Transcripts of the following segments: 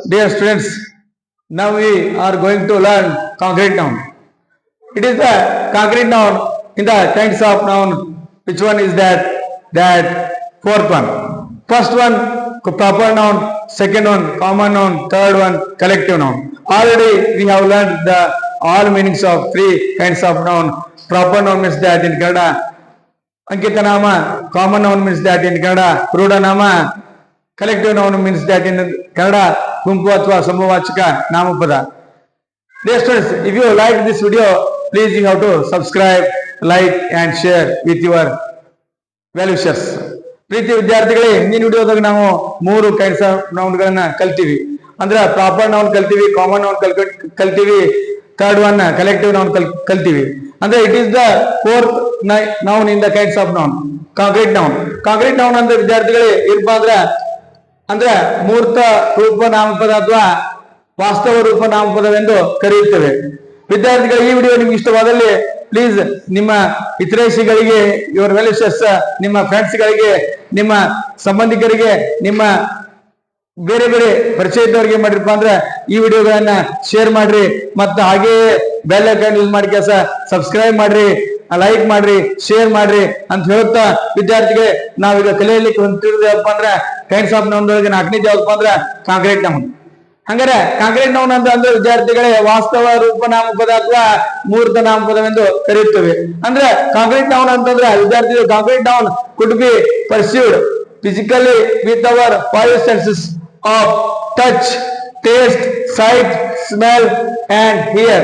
dear students, now we are going to learn concrete noun. It is the concrete noun in the kinds of noun. Which one is that? That fourth one. First one proper noun, second one common noun, third one collective noun. Already we have learned the all meanings of three kinds of noun. Proper noun means that in Kannada. Ankita nama. Common noun means that in Kannada. Ruda nama. Collective noun means that in Kannada. Gumpu athwa samuvachaka namapada. Dear students, if you like this video, please you have to subscribe, like and share with your well-wishers. ಪ್ರೀತಿ ವಿದ್ಯಾರ್ಥಿಗಳೇ, ಹಿಂದಿನ ವಿಡಿಯೋದಾಗ ನಾವು ಮೂರು kinds of ನೌನ್ಗಳನ್ನ ಕಲ್ತೀವಿ. ಅಂದ್ರೆ proper noun ಕಲ್ತೀವಿ, common noun ಕಲ್ತೀವಿ, third one collective noun ಕಲ್ತೀವಿ. ಅಂದ್ರೆ it is the fourth noun in the kinds of noun, concrete noun. Concrete noun ಅಂದ್ರೆ ವಿದ್ಯಾರ್ಥಿಗಳೇ ಏನಪ್ಪಾ ಅಂದ್ರೆ ಮೂರ್ತ ರೂಪ ನಾಮಪದ ಅಥವಾ ವಾಸ್ತವ ರೂಪ ನಾಮಪದವೆಂದು ಕರೆಯುತ್ತೇವೆ. ವಿದ್ಯಾರ್ಥಿಗಳು, ಈ ವಿಡಿಯೋ ನಿಮ್ಗೆ ಇಷ್ಟವಾದಲ್ಲಿ ಪ್ಲೀಸ್ ನಿಮ್ಮ ಹಿತೈಷಿಗಳಿಗೆ, ಯುವರ್ ವೆಲ್ ವಿಶರ್ಸ್, ನಿಮ್ಮ ಫ್ರೆಂಡ್ಸ್ಗಳಿಗೆ, ನಿಮ್ಮ ಸಂಬಂಧಿಕರಿಗೆ, ನಿಮ್ಮ ಬೇರೆ ಬೇರೆ ಪರಿಚಯ ಇದ್ದವರಿಗೆ ಮಾಡಿರಪ್ಪ ಅಂದ್ರೆ ಈ ವಿಡಿಯೋಗಳನ್ನ ಶೇರ್ ಮಾಡ್ರಿ. ಮತ್ತು ಹಾಗೆಯೇ ಬೆಲ್ ಐಕಾನ್ ಯೂಸ್ ಮಾಡಿ ಕೆಲಸ ಸಬ್ಸ್ಕ್ರೈಬ್ ಮಾಡ್ರಿ, ಲೈಕ್ ಮಾಡ್ರಿ, ಶೇರ್ ಮಾಡ್ರಿ ಅಂತ ಹೇಳುತ್ತಾ ವಿದ್ಯಾರ್ಥಿಗೆ ನಾವೀಗ ಕಲಿಯಲಿಕ್ಕೆ ಹೊಂದಿರೋದಪ್ಪ ಅಂದ್ರೆ ಕೈಂಡ್ಸ್ ಆಫ್ ನೌನ್ ಒಳಗೆ 4ನೇದು ಯಾವ್ದಪ್ಪ ಅಂದ್ರೆ ಕಾಂಕ್ರೀಟ್ ನೌನ್. ಹಂಗಾರೆ ಕಾಂಕ್ರೀಟ್ ನೌನ್ ಅಂತ ಅಂದ್ರೆ ವಿದ್ಯಾರ್ಥಿಗಳೇ ವಾಸ್ತವ ರೂಪ ನಾಮಪದ ಅಥವಾ ಮೂರ್ತ ನಾಮಪದವೆಂದು ಕರೆಯುತ್ತೇವೆ. ಅಂದ್ರೆ ಕಾಂಕ್ರೀಟ್ ನೌನ್ ಅಂತಂದ್ರೆ ವಿದ್ಯಾರ್ಥಿಗಳು concrete noun could be pursued physically with our 5 senses of touch, taste, sight, smell and hear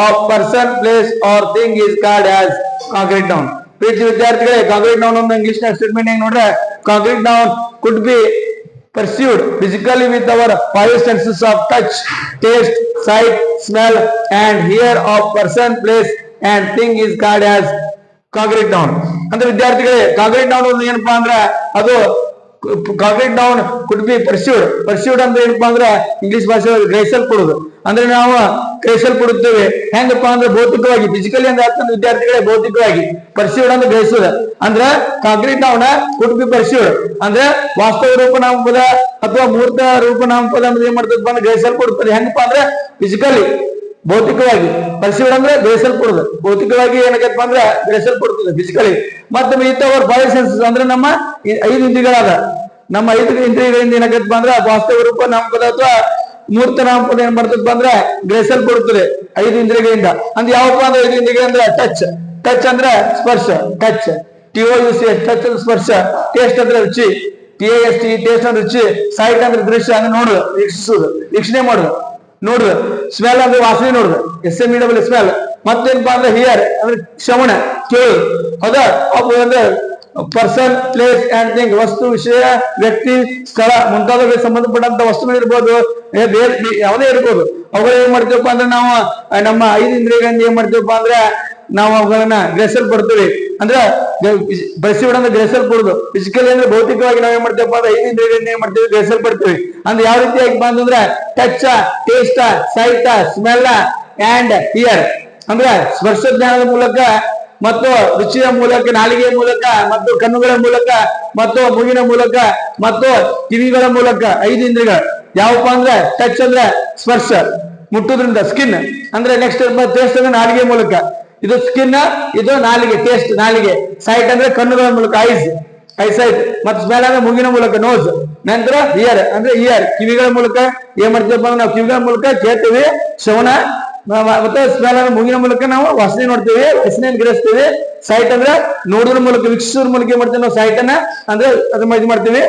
of person, place or thing is called as concrete noun. ಪ್ರೀತಿ ವಿದ್ಯಾರ್ಥಿಗಳೇ, ಕಾಂಕ್ರೀಟ್ ನೌನ್ ಅನ್ನು ಇಂಗ್ಲಿಷ್ ನ statement ಹೆಂಗ್ ನೋಡ್ರೆ, concrete noun could be pursued physically with our 5 senses of touch, taste, sight, smell and hear of person, place and thing is called as concrete noun. ಅಂದ್ರೆ ವಿದ್ಯಾರ್ಥಿಗಳೇ concrete noun ಏನಪ್ಪಾ ಅಂದ್ರೆ ಅದು concrete noun could be pursued ಅಂದ್ರೆ ಏನಪ್ಪಾ ಅಂದ್ರೆ English ಭಾಷೆ ಗ್ರಹಿಸಲ್ಪಡುದು. ಅಂದ್ರೆ ನಾವು ಗ್ರಹಿಸಲ್ಪಡುತ್ತೇವೆ. ಹೆಂಗಪ್ಪ ಅಂದ್ರೆ ಭೌತಿಕವಾಗಿ, ಫಿಸಿಕಲಿ ಅಂದ್ರೆ ಅರ್ಥ ವಿದ್ಯಾರ್ಥಿಗಳೇ ಭೌತಿಕವಾಗಿ, ಪರ್ಸ್ಯೂಡ್ ಅಂದ್ರೆ ಗ್ರಹಿಸುದ. ಅಂದ್ರೆ concrete noun could be pursued ಅಂದ್ರೆ ವಾಸ್ತವ ರೂಪ ನಾಮಪದ ಅಥವಾ ಮೂರ್ತ ರೂಪ ನಾಮಪದ ಅಂದ್ರೆ ಏನ್ ಮಾಡ್ತದಪ್ಪ ಅಂದ್ರೆ ಗ್ರಹಿಸಲ್ಪಡುತ್ತದೆ. ಹೆಂಗಪ್ಪ ಅಂದ್ರೆ ಫಿಸಿಕಲಿ ಭೌತಿಕವಾಗಿ, ಪರ್ಸ್ಯೂಡ್ ಅಂದ್ರೆ ಗ್ರಹಿಸಲ್ಪಡುದು, ಭೌತಿಕವಾಗಿ ಏನಕ್ಕಪ್ಪ ಅಂದ್ರೆ ಗ್ರಹಿಸಲ್ಪಡುತ್ತದೆ ಫಿಸಿಕಲಿ. ಮತ್ತೆ ವಿತ್ ಅವರ್ 5 senses ಅಂದ್ರೆ ನಮ್ಮ 5 ಇಂದ್ರಿಯಗಳಾದ, ನಮ್ಮ 5 ಇಂದ್ರಿಯಗಳಿಂದ ಏನಕ್ಕಪ್ಪ ಅಂದ್ರೆ ವಾಸ್ತವ ರೂಪ ನಾಮಪದ ಅಥವಾ ಮೂರ್ತ ನಾಮಪದ ಏನ್ ಮಾಡ್ತದಪ್ಪ ಅಂದ್ರೆ ಗ್ರಹಿಸಲ್ಪಡುತ್ತದೆ 5 ಇಂದ್ರಿಯಗಳಿಂದ. ಅಂದ್ರೆ ಯಾವಪ್ಪ ಅಂದ್ರೆ 5 ಇಂದ್ರಿಯಗಳು ಅಂದ್ರೆ ಟಚ್ ಅಂದ್ರೆ ಸ್ಪರ್ಶ, ಟಚ್, TOUC, ಟಚ್ ಅಂದ್ರೆ ಸ್ಪರ್ಶ. ಟೇಸ್ಟ್ ಅಂದ್ರೆ ರುಚಿ, TAST, ಟೇಸ್ಟ್ ಅಂದ್ರೆ ರುಚಿ. ಸೈಟ್ ಅಂದ್ರೆ ದೃಶ್ಯ ಅಂದ್ರೆ ನೋಡುದು, ವೀಕ್ಷಿಸುದು, ವೀಕ್ಷಣೆ ಮಾಡುದು, ನೋಡುದು. ಸ್ಮೆಲ್ ಅಂದ್ರೆ ವಾಸನೆ ನೋಡುದು, SMEL ಸ್ಮೆಲ್. ಮತ್ತೇನಪ್ಪಾ ಅಂದ್ರೆ ಹಿಯರ್ ಅಂದ್ರೆ ಶ್ರವಣ, ಕೇಳುದು. ಹೌದಾ? ಅಂದ್ರೆ ಪರ್ಸನ್, ಪ್ಲೇಸ್ ಅಂಡ್ ಥಿಂಗ್, ವಸ್ತು, ವಿಷಯ, ವ್ಯಕ್ತಿ, ಸ್ಥಳ ಮುಂತಾದವುಗಳಿಗೆ ಸಂಬಂಧಪಟ್ಟಂತ ವಸ್ತುಗಳಿರ್ಬೋದು, ಯಾವುದೇ ಇರ್ಬೋದು. ಅವುಗಳು ಏನ್ ಮಾಡ್ತೀವಪ್ಪ ಅಂದ್ರೆ ನಾವು ನಮ್ಮ 5 ಇಂದ್ರಿಯಗಳಿಂದ ಏನ್ ಮಾಡ್ತೀವಪ್ಪ ಅಂದ್ರೆ ನಾವು ಅವುಗಳನ್ನ ಗ್ರಹಿಸಲ್ಪಡ್ತೀವಿ. ಅಂದ್ರೆ ಪರ್ಸ್ಯೂಡ್ ಅಂದ್ರೆ ಗ್ರಹಿಸಲ್ಪಡುದು. ಫಿಸಿಕಲಿ ಅಂದ್ರೆ ಭೌತಿಕವಾಗಿ ನಾವ್ ಏನ್ ಮಾಡ್ತೀವಪ್ಪ ಅಂದ್ರೆ 5 ಇಂದ್ರಿಯಗಳಿಂದ ಏನ್ ಮಾಡ್ತೀವಿ, ಗ್ರಹಿಸಲ್ಪಡ್ತೀವಿ. ಅಂದ್ರೆ ಯಾವ ರೀತಿಯಾಗಿ ಬಂದ್ರೆ touch, taste, site, smell and here ಅಂದ್ರೆ ಸ್ಪರ್ಶ ಜ್ಞಾನದ ಮೂಲಕ ಮತ್ತು ರುಚಿಯ ಮೂಲಕ, ನಾಲಿಗೆಯ ಮೂಲಕ ಮತ್ತು ಕಣ್ಣುಗಳ ಮೂಲಕ ಮತ್ತು ಮೂಗಿನ ಮೂಲಕ ಮತ್ತು ಕಿವಿಗಳ ಮೂಲಕ 5 ಇಂದ್ರಿಯಗಳು. ಯಾವಪ್ಪ ಅಂದ್ರೆ ಟಚ್ ಅಂದ್ರೆ ಸ್ಪರ್ಶ, ಮುಟ್ಟುದ್ರಿಂದ, ಸ್ಕಿನ್ ಅಂದ್ರೆ ನೆಕ್ಸ್ಟ್ ಟೇಸ್ಟ್ ಅಂದ್ರೆ ನಾಲಿಗೆ ಮೂಲಕ, ಇದು ಸ್ಕಿನ್, ಇದು ನಾಲಿಗೆ, ಟೇಸ್ಟ್ ನಾಲಿಗೆ. ಸೈಟ್ ಅಂದ್ರೆ ಕಣ್ಣುಗಳ ಮೂಲಕ, ಐಸೈಟ್. ಮತ್ತೆ ಸ್ಮೆಲ್ ಅಂದ್ರೆ ಮೂಗಿನ ಮೂಲಕ, ನೋಸ್. ನಂತರ ಹಿಯರ್ ಅಂದ್ರೆ ಇಯರ್, ಕಿವಿಗಳ ಮೂಲಕ ಏನ್ ಮಾಡ್ತೀವಪ್ಪ ಅಂದ್ರೆ ನಾವು ಕಿವಿಗಳ ಮೂಲಕ ಕೇಳ್ತೀವಿ, ಶ್ರವಣ. ಮತ್ತೆ ಸ್ಮೆಲ್ ಅಂದ್ರೆ ಮೂಗಿನ ಮೂಲಕ ನಾವು ವಾಸನೆ ನೋಡ್ತೀವಿ, ವಾಸನೆಯನ್ನು ಗ್ರಹಿಸ್ತೀವಿ. ಸೈಟ್ ಅಂದ್ರೆ ನೋಡೋದ್ರ ಮೂಲಕ, ವೀಕ್ಷಿಸೋದ್ರ ಮೂಲಕ ಏನ್ ಮಾಡ್ತೀವಿ ನಾವು ಸೈಟ್ ಅನ್ನ ಅಂದ್ರೆ ಅದನ್ನ ಇದು ಮಾಡ್ತೀವಿ,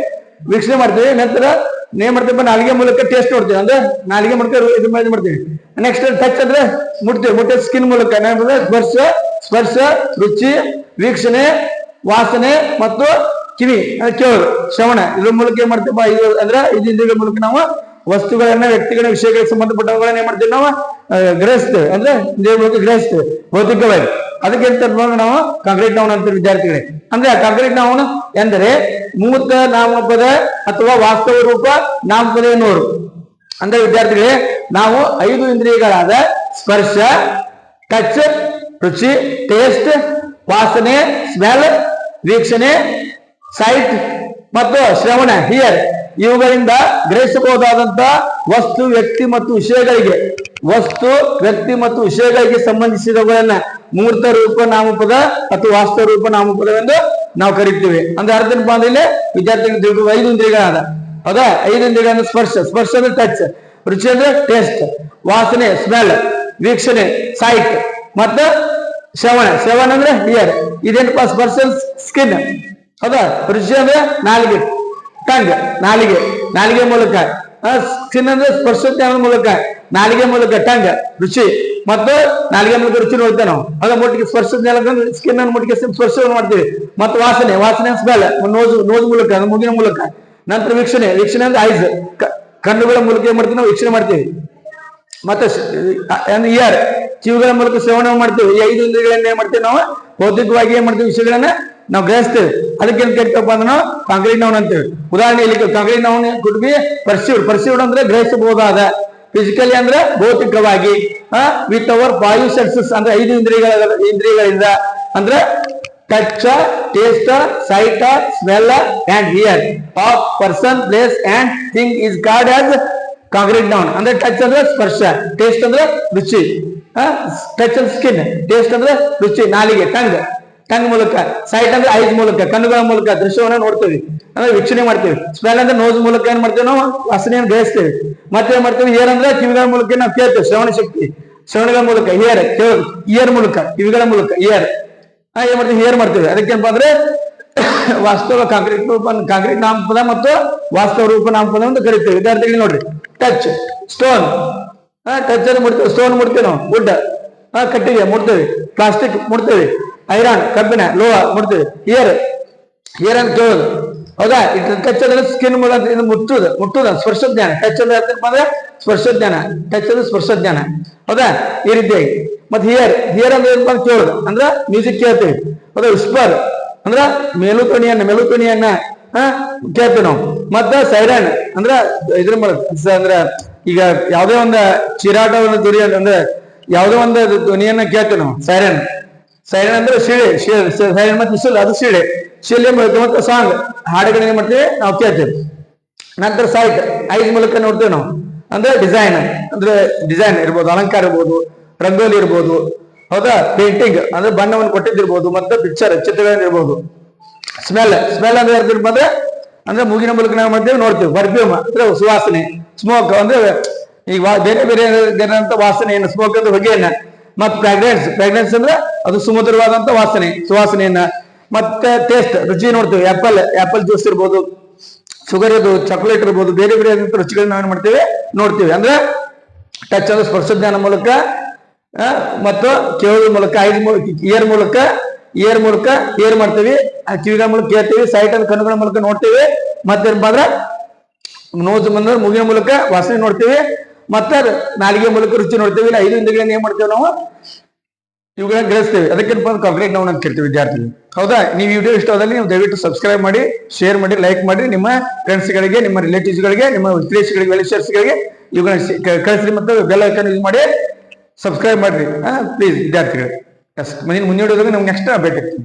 ವೀಕ್ಷಣೆ ಮಾಡ್ತೀವಿ. ನಂತರ ಏನ್ ಮಾಡ್ತೀವಿ ನಾಲಿಗೆ ಮೂಲಕ ಟೇಸ್ಟ್ ನೋಡ್ತೀವಿ, ಅಂದ್ರೆ ನಾಲಿಗೆ ಮೂಲಕ ಇದು ಮಾಡ್ತೀವಿ. ನೆಕ್ಸ್ಟ್ ಟಚ್ ಅಂದ್ರೆ ಮುಟ್ತೀವಿ, ಮುಟ್ಟ ಸ್ಕಿನ್ ಮೂಲಕ ಸ್ಪರ್ಶ, ರುಚಿ, ವೀಕ್ಷಣೆ, ವಾಸನೆ ಮತ್ತು ಕಿವಿ ಕೇಳೋದು, ಶ್ರವಣ. ಇದ್ರ ಮೂಲಕ ಏನ್ ಮಾಡ್ತೀವಿ ಅಂದ್ರೆ 5 ಇಂದ್ರಿಯಗಳ ಮೂಲಕ ನಾವು ವಸ್ತುಗಳನ್ನ, ವ್ಯಕ್ತಿಗಳ, ವಿಷಯಗಳಿಗೆ ಸಂಬಂಧಪಟ್ಟವುಗಳನ್ನ ಏನ್ ಮಾಡ್ತೀವಿ ನಾವು ಗ್ರಹಿಸ್ತೇವೆ, ಅಂದ್ರೆ ಇಂದ್ರಿಯ ಮೂಲಕ ಗ್ರಹಿಸ್ತೇವೆ ಭೌತಿಕವಾಗಿ. ಅದಕ್ಕೆ ನಾವು ಕಾಂಕ್ರೀಟ್ ನೌನ್ ಅಂತ ವಿದ್ಯಾರ್ಥಿಗಳೇ. ಅಂದ್ರೆ ಕಾಂಕ್ರೀಟ್ ನೌನ್ ಎಂದರೆ ಮೂರ್ತ ನಾಮಪದ ಅಥವಾ ವಾಸ್ತವ ರೂಪ ನಾಮಪದ ಎನ್ನುವರು. ಅಂದ್ರೆ ವಿದ್ಯಾರ್ಥಿಗಳೇ ನಾವು 5 ಇಂದ್ರಿಯಗಳಾದ ಸ್ಪರ್ಶ, ಟಚ್, ರುಚಿ, ಟೇಸ್ಟ್, ವಾಸನೆ, ಸ್ಮೆಲ್, ವೀಕ್ಷಣೆ, ಸೈಟ್ ಮತ್ತು ಶ್ರವಣ, ಹಿಯರ್ ಇವುಗಳಿಂದ ಗ್ರಹಿಸಬಹುದಾದಂತ ವಸ್ತು ವ್ಯಕ್ತಿ ಮತ್ತು ವಿಷಯಗಳಿಗೆ ಸಂಬಂಧಿಸಿದವುಗಳನ್ನ ಮೂರ್ತ ರೂಪ ನಾಮಪದ ಅಥವಾ ವಾಸ್ತವ ರೂಪ ನಾಮಪದವೆಂದು ನಾವು ಕರಿತೀವಿ. ಅಂದ್ರೆ ಅರ್ಥ ಇಲ್ಲಿ ವಿದ್ಯಾರ್ಥಿಗಳು ತಿಳ್ಕೊ 5 ಇಂದ್ರಿಯಗಳಾದ. ಹೌದಾ? 5 ಇಂದ್ರಿಯಗಳಂದ್ರೆ ಸ್ಪರ್ಶ ಅಂದ್ರೆ ಟಚ್, ರುಚಿ ಅಂದ್ರೆ ಟೇಸ್ಟ್, ವಾಸನೆ ಸ್ಮೆಲ್, ವೀಕ್ಷಣೆ ಸೈಟ್, ಮತ್ತೆ ಶ್ರವಣ ಅಂದ್ರೆ ಹಿಯರ್. ಇದೇನಪ್ಪ ಸ್ಪರ್ಶ ಸ್ಕಿನ್. ಹೌದಾ? ರುಚಿ ಅಂದ್ರೆ ನಾಲಿಗೆ, ಟಂಗ್ ನಾಲಿಗೆ ಮೂಲಕ, ಸ್ಕಿನ್ ಅಂದ್ರೆ ಸ್ಪರ್ಶ ಜ್ಞಾನದ ಮೂಲಕ, ನಾಲಿಗೆ ಮೂಲಕ ಟಂಗ್ ರುಚಿ, ಮತ್ತು ನಾಲಿಗೆ ಮೂಲಕ ರುಚಿ ನೋಡ್ತೇವೆ ನಾವು. ಅದ ಮುಟ್ಟಿಗೆ ಸ್ಪರ್ಶ ಜ್ಞಾನ ಸ್ಕಿನ್ ಅನ್ನು ಮುಟ್ಟಿಗೆ ಸ್ಪರ್ಶವನ್ನು ಮಾಡ್ತೀವಿ. ಮತ್ತು ವಾಸನೆ ಸ್ಮೆಲ್ ನೋಜ್ ಮೂಲಕ, ಮೂಗಿನ ಮೂಲಕ. ನಂತರ ವೀಕ್ಷಣೆ ಅಂದ್ರೆ ಐಸ್, ಕಣ್ಣುಗಳ ಮೂಲಕ ಏನ್ ಮಾಡ್ತೀವಿ ನಾವು ವೀಕ್ಷಣೆ ಮಾಡ್ತೀವಿ. ಮತ್ತೆ ಇಯರ್, ಕಿವಿಗಳ ಮೂಲಕ ಶ್ರವಣ ಮಾಡ್ತೀವಿ. ಈ 5 ಇಂದ್ರಿಯಗಳನ್ನ ಏನ್ ಮಾಡ್ತೀವಿ ನಾವು ಭೌತಿಕವಾಗಿ ಏನ್ ಮಾಡ್ತೀವಿ ವಿಷಯಗಳನ್ನ ನಾವು ಗ್ರಹಿಸ್ತೇವೆ. ಅದಕ್ಕೆ ಏನ್ ಕರಿತಪ್ಪ ಅಂದ್ರೆ ನಾವು ಕಾಂಕ್ರೀಟ್ ನೌನ್ ಅಂತೇವೆ. ಉದಾಹರಣೆ ಇಲ್ಲಿ concrete noun could be perceived ಅಂದ್ರೆ ಗ್ರಹಿಸಬಹುದಾದ, ಫಿಸಿಕಲಿ ಅಂದ್ರೆ ಭೌತಿಕವಾಗಿ, ವಿತ್ ಅವರ್ 5 ಸೆನ್ಸಸ್ ಅಂದ್ರೆ 5 ಇಂದ್ರಿಯಗಳಿಂದ ಅಂದ್ರೆ touch, taste, site, smell and here of person, place and thing is called as concrete noun. ಅಂದ್ರೆ ಟಚ್ ಅಂದ್ರೆ ಸ್ಪರ್ಶ, ಟೇಸ್ಟ್ ಅಂದ್ರೆ ರುಚಿ, ಟಚ್ ಅಂದ್ರೆ ಸ್ಕಿನ್, ಟೇಸ್ಟ್ ಅಂದ್ರೆ ರುಚಿ ನಾಲಿಗೆ ಟಂಗ್ ಮೂಲಕ, ಸೈಟ್ ಅಂದ್ರೆ ಐಸ್ ಮೂಲಕ ಕಣ್ಣುಗಳ ಮೂಲಕ ದೃಶ್ಯವನ್ನ ನೋಡ್ತೀವಿ ಅಂದ್ರೆ ವೀಕ್ಷಣೆ ಮಾಡ್ತೀವಿ. ಸ್ಮೆಲ್ ಅಂದ್ರೆ ನೋಸ್ ಮೂಲಕ ಏನ್ ಮಾಡ್ತೀವಿ ನಾವು ವಾಸನೆಯನ್ನು ಗ್ರಹಿಸ್ತೇವೆ. ಮತ್ತೆ ಏನ್ ಮಾಡ್ತೀವಿ ಹಿಯರ್ ಅಂದ್ರೆ ಕಿವಿಗಳ ಮೂಲಕ ನಾವು ಕೇಳ್ತೇವೆ, ಶ್ರವಣ ಶಕ್ತಿ, ಶ್ರವಣಗಳ ಮೂಲಕ ಇಯರ್ ಮೂಲಕ, ಕಿವಿಗಳ ಮೂಲಕ ಇಯರ್ ಏನ್ ಮಾಡ್ತೀವಿ ಹಿಯರ್ ಮಾಡ್ತೀವಿ. ಅದಕ್ಕೇನಪ್ಪ ಅಂದ್ರೆ ವಾಸ್ತವ ಕಾಂಕ್ರೀಟ್ ನಾಮಪದ ಮತ್ತು ವಾಸ್ತವ ರೂಪ ನಾಮಪದ ಅಂತ ಕರಿತೇವೆ. ವಿದ್ಯಾರ್ಥಿಗಳಿಗೆ ನೋಡ್ರಿ, ಟಚ್ ಸ್ಟೋನ್, ಟಚ್ ಅಲ್ಲಿ ಮುಡ್ತೇವೆ, ಸ್ಟೋನ್ ಮುಡ್ತೇವೆ ನಾವು, ವುಡ್ ಕಟ್ಟಿಗೆ ಮುಡ್ತೇವೆ, ಪ್ಲಾಸ್ಟಿಕ್ ಮುಡ್ತೇವೆ, ಐರನ್ ಕಬ್ಬಿಣ ಲೋಹ ಮುಡ್ತೇವೆ. ಹಿಯರ್ ಅಂತ ಕೇಳೋದು. ಹೌದಾ? ಟಚ್ ಅಂದ್ರೆ ಸ್ಕಿನ್ ಮೂಲಕ ಮುಟ್ಟುದ ಸ್ಪರ್ಶ ಜ್ಞಾನ. ಟಚ್ ಅಂದ್ರೆ ಅಂದ್ರೆ ಸ್ಪರ್ಶ ಜ್ಞಾನ, ಟಚ್ ಅಂದ್ರೆ ಸ್ಪರ್ಶ ಜ್ಞಾನ. ಹೌದಾ? ಈ ರೀತಿಯಾಗಿ. ಮತ್ತೆ ಹಿಯರ್ ಅಂದ್ರೆ ಏನಪ್ಪ ಕೇಳೋದು ಅಂದ್ರೆ ಮ್ಯೂಸಿಕ್ ಕೇಳ್ತೇವೆ. ಹೌದಾ? ವಿಸ್ಪರ್ ಅಂದ್ರ ಮೆಲುಧ್ವನಿಯನ್ನ ಕೇಳ್ತೇವೆ ನಾವು. ಮತ್ತೆ ಸೈರನ್ ಅಂದ್ರ ಇದ್ರ ಅಂದ್ರ ಈಗ ಯಾವ್ದೇ ಒಂದು ಚಿರಾಟವನ್ನು ಧ್ವನಿ ಅಂದ್ರೆ ಯಾವ್ದೋ ಒಂದು ಧ್ವನಿಯನ್ನ ಕೇಳ್ತೇವೆ ನಾವು. ಸೈರನ್ ಅಂದ್ರೆ ಸೈರನ್ ಮತ್ತೆ ವಿಶಲ್ ಅದು ಶಿಲೆ ಮೂಲಕ ಮತ್ತೆ ಸಾಂಗ್ ಹಾಡುಗಳನ್ನ ಮಾಡ್ತೇವೆ ನಾವು ಕೇಳ್ತೇವೆ. ನಂತರ ಸೈಟ್ ಐಸ್ ಮೂಲಕ ನೋಡ್ತೇವೆ ನಾವು. ಅಂದ್ರೆ ಡಿಸೈನ್ ಇರ್ಬೋದು, ಅಲಂಕಾರ ಇರ್ಬೋದು, ರಂಗೋಲಿ ಇರ್ಬೋದು. ಹೌದಾ? ಪೇಂಟಿಂಗ್ ಅಂದ್ರೆ ಬಣ್ಣವನ್ನು ಕೊಟ್ಟಿದ್ದಿರ್ಬೋದು, ಮತ್ತೆ ಚಿತ್ರಗಳಿರ್ಬೋದು. ಸ್ಮೆಲ್ ಅಂದ್ರೆ ಇರ್ತಿರ್ಬೋದು ಅಂದ್ರೆ ಮೂಗಿನ ಮೂಲಕ ನಾವು ಮಾಡ್ತೇವೆ ನೋಡ್ತೇವೆ. ಪರ್ಫ್ಯೂಮ್ ಅಂದ್ರೆ ಸುವಾಸನೆ. ಸ್ಮೋಕ್ ಅಂದ್ರೆ ಈಗ ಬೇರೆ ಅಂತ ವಾಸನೆಯನ್ನು, ಸ್ಮೋಕ್ ಅಂದ್ರೆ ಹೊಗೆಯನ್ನ. ಮತ್ತೆ ಫ್ರಾಗ್ರೆನ್ಸ್ ಅಂದ್ರೆ ಅದು ಸುಮಧುರವಾದಂತ ಸುವಾಸನೆಯನ್ನ. ಮತ್ತೆ ಟೇಸ್ಟ್ ರುಚಿ ನೋಡ್ತೇವೆ. ಆಪಲ್ ಜ್ಯೂಸ್ ಇರ್ಬೋದು, ಶುಗರ್ ಇರ್ಬೋದು, ಚಾಕ್ಲೇಟ್ ಇರ್ಬೋದು, ಬೇರೆ ರುಚಿಗಳನ್ನ ನಾವು ಮಾಡ್ತೇವೆ ನೋಡ್ತೇವೆ. ಅಂದ್ರೆ ಟಚ್ ಅಂದ್ರೆ ಸ್ಪರ್ಶ ಜ್ಞಾನ ಮೂಲಕ, ಮತ್ತು ಕೇಳೋದ್ರ ಮೂಲಕ, ಇಯರ್ ಮೂಲಕ ಏರ್ ಮಾಡ್ತೇವೆ, ಕಿವಿಗಳ ಮೂಲಕ ಕೇಳ್ತೇವೆ, ಸೈಟ್ ಅಂದ್ರೆ ಕಣ್ಣುಗಳ ಮೂಲಕ ನೋಡ್ತೇವೆ. ಮತ್ತೆ ನೋಜ್ ಬಂದ್ರೆ ಮೂಗಿನ ಮೂಲಕ ವಾಸನೆ ನೋಡ್ತೇವೆ, ಮತ್ತೆ ನಾಲಿಗೆ ಮೂಲಕ ರುಚಿ ನೋಡ್ತೇವೆ. ಇಲ್ಲ 5 ಇಂದ್ರಿಯಗಳನ್ನ ಏನ್ ಮಾಡ್ತೇವೆ ನಾವು ಇವುಗಳನ್ನ ಗ್ರಹಿಸ್ತೇವೆ. ಅದಕ್ಕೆ ಕಾಂಕ್ರೀಟ್ ನೌನ್ ಅಂತ ಕೇಳ್ತೀವಿ ವಿದ್ಯಾರ್ಥಿಗಳು. ಹೌದಾ? ನೀವು ವಿಡಿಯೋ ಇಷ್ಟವಾದಲ್ಲಿ ನೀವು ದಯವಿಟ್ಟು ಸಬ್ಸ್ಕ್ರೈಬ್ ಮಾಡಿ, ಶೇರ್ ಮಾಡಿ, ಲೈಕ್ ಮಾಡಿ. ನಿಮ್ಮ ಫ್ರೆಂಡ್ಸ್ಗಳಿಗೆ, ನಿಮ್ಮ ರಿಲೇಟಿವ್ಸ್ಗಳಿಗೆ, ನಿಮ್ಮ ವಿದ್ಯಾರ್ಥಿಗಳಿಗೆ, ವೆಲ್ವಿಷರ್ಸ್ಗಳಿಗೆ ಇವುಗಳನ್ನ ಕಳಿಸ್ರಿ. ಮತ್ತು ಬೆಲ್ ಐಕಾನ್ ಯೂಸ್ ಮಾಡಿ ಸಬ್ಸ್ಕ್ರೈಬ್ ಮಾಡ್ರಿ ಪ್ಲೀಸ್ ವಿದ್ಯಾರ್ಥಿಗಳು. ಮುಂದಿನ ನಮ್ಗೆ ನೆಕ್ಸ್ಟ್ ಅಪ್ಡೇಟ್ ಇರ್ತೀನಿ.